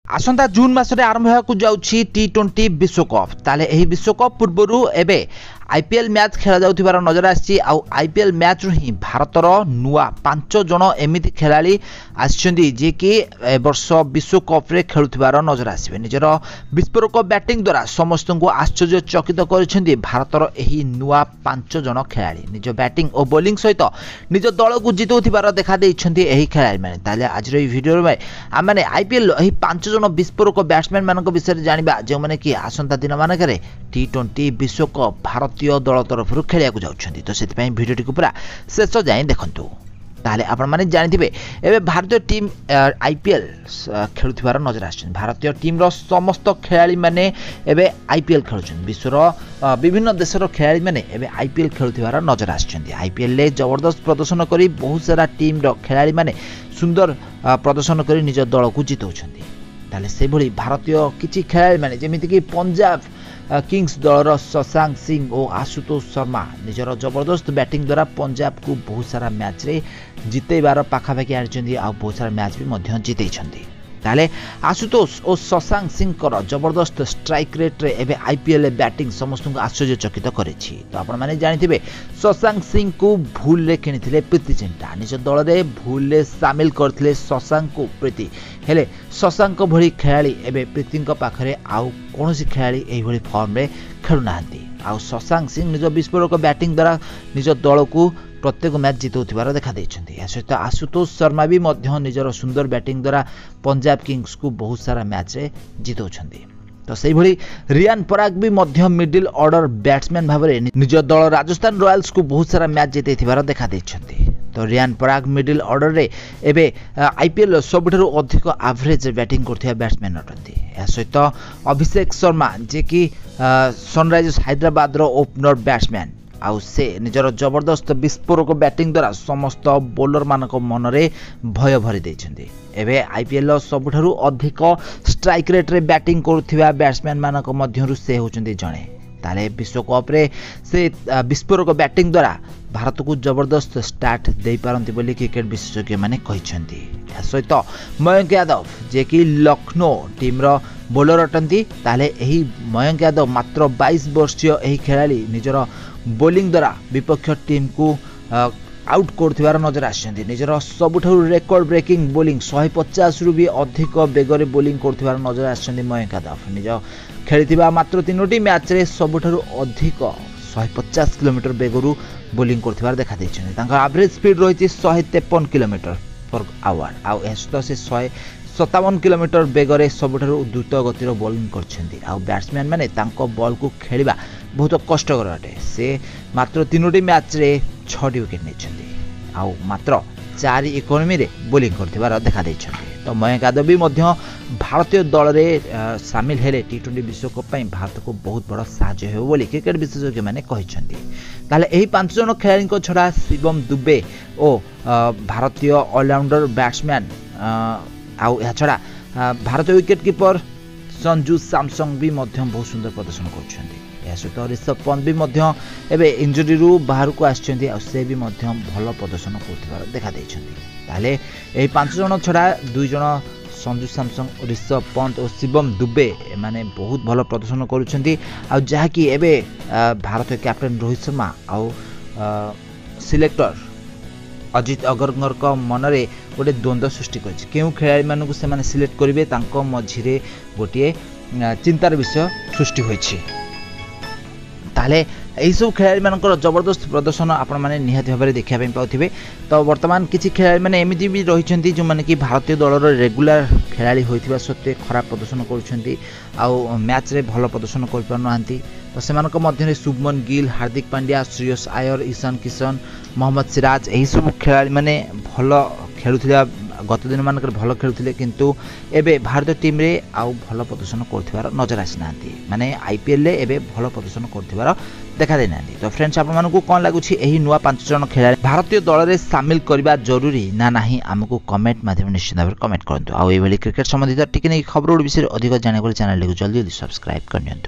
आसंता जून मासरे आरंभ होगा जाउछि T20 विश्वकप ताले एही विश्वकप पूर्वरु एबे आईपीएल मैच खेला जाउथिबार नजर आछि आउ आईपीएल मैच रु ही भारतर नुआ 5 जण एमिति खेलाड़ी आछिछन्ती जे कि ए वर्ष विश्वकप रे खेलुथिबार नजर आसीबे। निजर विस्फोरक बैटिंग द्वारा समस्त को आश्चर्यचकित करिसेंती भारतर एही नुआ 5 जण खेलाड़ी निज बैटिंग और बॉलिंग सहित निज दल को जितौथिबार देखा दैछन्ती एही खेलाड़ी माने। ताले आज रे वीडियो रे आमे आईपीएल एही 5 जण विस्फोरक बैट्समैन मानक विषय जानिबा जे माने कि आसंता दिन मानकरे T20 विश्वकप भारतीय दल तरफ खेलिया जाउछन्ती। तो सेति भिडियोटी को पूरा शेष जाए देखंतु ताले आपण माने जानिथिबे एबे भारतीय टीम आईपीएल खेलुथिबार नजर आछन। भारतीय टीम रो समस्त खेलाड़ी माने एबे आईपीएल खेलुछन। विश्वर विभिन्न देशर खेलाड़ी माने एबे आईपीएल खेलुथिबार नजर आछन। आईपीएल ले जबरदस्त प्रदर्शन करी बहुत सारा टीम रो खेलाड़ी माने सुंदर प्रदर्शन करी निज दल को जितौछन्ती। ताले से भली भारतीय किछि खेलाड़ी माने जेमिति कि पंजाब किंग्स दलर शशांक सिंह और आशुतोष शर्मा निजर जबरदस्त बैटिंग द्वारा पंजाब को बहुत सारा मैच रे जितेबार पाखापाखि आनिछन्ती आ बहुत सारा मैच भी मध्य जितेछन्ती। ताले आशुतोष और शशांक सिंह कर जबरदस्त स्ट्राइक रेट रे एबे आईपीएल बैटिंग समस्त को आश्चर्यचकित करेछि। तो आपण माने जानिथिबे शशांक सिंह को भूल रे किनिथिले प्रीति जिंटा निज दल रे भूल रे शामिल करथिले शशांक को प्रीति हेले शशांक भली खेलाड़ी एबे प्रीति पाखरे आउ कोनोसी खेलाड़ी एही भली फॉर्म रे खेलु नाहंती। आउ शशांक सिंह निज विस्फोरक बैटिंग द्वारा निज दल को प्रत्येक मैच जितौथिबार देखा दैछन्ती। या सहित आशुतोष शर्मा भी मध्य निजर सुंदर बैटिंग द्वारा पंजाब किंग्स को बहुत सारा मैच रे जितौछन्ती। तो सही भली रियान पराग भी मध्य मिडिल ऑर्डर बैट्समैन भाबरे निज दल राजस्थान रॉयल्स को बहुत सारा मैच जितैथिबार देखा दैछन्ती। तो रियान पराग मिडिल ऑर्डर रे एबे आईपीएल सबुठारु अधिक एवरेज बैटिंग करथिया बैट्समैन अटंती। या सहित अभिषेक शर्मा जे कि सनराइजर्स हैदराबाद रो ओपनर बैट्समैन आउ से निजर जबरदस्त विस्फोरक बैटिंग द्वारा समस्त बॉलर मानक मन रे भय भरी दैछन्ती। एबे आईपीएल सबुठारु अधिक स्ट्राइक रेट रे बैटिंग करुथिबा बैट्समैन मानक मध्यरु से होचन्ती जणे। ताले विश्वकप रे से विस्फोरक बैटिंग द्वारा भारत को जबरदस्त स्टार्ट दे पारंती बोली क्रिकेट विशेषज्ञ माने कहिसन्ती। सहित मयंक यादव जे कि लखनऊ टीम रो बॉलर अटंती। ताले एही मयंक यादव मात्र 22 वर्षीय एही खेलाड़ी निजर बॉलिंग द्वारा विपक्ष टीम को आउट करथिबार नजर आछन्ती। निजर सबुठारु रेकॉर्ड ब्रेकिंग बॉलिंग 150 रु भी अधिक बेगरे बॉलिंग करथिबार नजर आछन्ती मयंक यादव। निज खेलिथिबा मात्र 3टी मैच रे सबुठारु अधिक 150 किलोमीटर बेगरु बॉलिंग करथिबार देखा दैछन्ती। तांका एवरेज स्पीड रहिछि 153 किलोमीटर पर आवर आउ एस्तो से 157 किलोमीटर बेगरे सबुठारु द्रुत गतिर बॉलिंग करछन्ती। आउ बैट्समैन माने तांको बॉल को खेलिबा बहुत कष्टकर अटे। से मात्र 3टी मैच रे 6टी विकेट नेछन्ती आउ मात्र 4 इकोनॉमी रे बॉलिंग करथिबार देखा दैछन्ती। तो मयंक यादव भी मध्य भारतीय दल रे शामिल हेले T20 विश्वकप पई भारत को बहुत बड़ साहाय्य हो बोली क्रिकेट विशेषज्ञ माने कहिसन्ती। ताले एही 5 जण खेलाड़ी को छडा शिवम दुबे और भारतीय ऑलराउंडर बैट्समैन आउ या छडा भारतीय विकेट कीपर संजू सैमसंग भी मध्य बहुत सुंदर प्रदर्शन करछन्ती। या सहित ऋषभ पंत भी मध्य एबे इंजरी रु बाहर को आछन्ती आ से भी मध्य भल प्रदर्शन करथिबार देखा दैछन्ती। ताले एही 5 जण छडा 2 जण संजू सैमसंग ऋषभ पंत और शिवम दुबे माने बहुत भल प्रदर्शन करुछन्ती। आ जहाँकि एबे भारतीय कैप्टन रोहित शर्मा आउ सिलेक्टर अजित अग्रकर का मनरे गोटे द्वंद्व सृष्टि कर क्यों खेलाड़ी मानक से माने सिलेक्ट करेंगे तांको मझिरे गोटे चिंतार विषय सृष्टि होइछि। ताले एही सब खेलाड़ी मानकर जबरदस्त प्रदर्शन आपण माने निहाती भाबरे देखिया पई पाउथिबे। तो वर्तमान किछि खेलाड़ी माने एमिति भी रहिछन्ती जो माने कि भारतीय दलर रेगुलर खेलाड़ी होइथिबा सत्ते खराब प्रदर्शन करूछन्ती आउ मैच रे भलो प्रदर्शन कर पारनांती। तो सेमानक मध्यरे शुभमन गिल, हार्दिक पांड्या, श्रेयस अय्यर, ईशान किशन, मोहम्मद सिराज एही सब खेलाड़ी माने भलो खेलुथिला गत दिन मानकर भलो खेलुथिले किंतु एबे भारतीय टीम रे आउ भलो प्रदर्शन करथिबार नजर आसिनांती। माने आईपीएल ले एबे भलो प्रदर्शन करथिबार देखा देनांती। तो फ्रेंड्स आपण मानकू कोन लागुछि एही नुवा 5 जण खेलाड़ी भारतीय दल रे शामिल करबा जरूरी ना नाही हमकू कमेंट माध्यम निश्चित भाबरे कमेंट करंतु। आउ एई भली क्रिकेट संबंधित टिके नै खबर विषय अधिक जाने को चैनल को जल्दी सब्सक्राइब करनियंतु।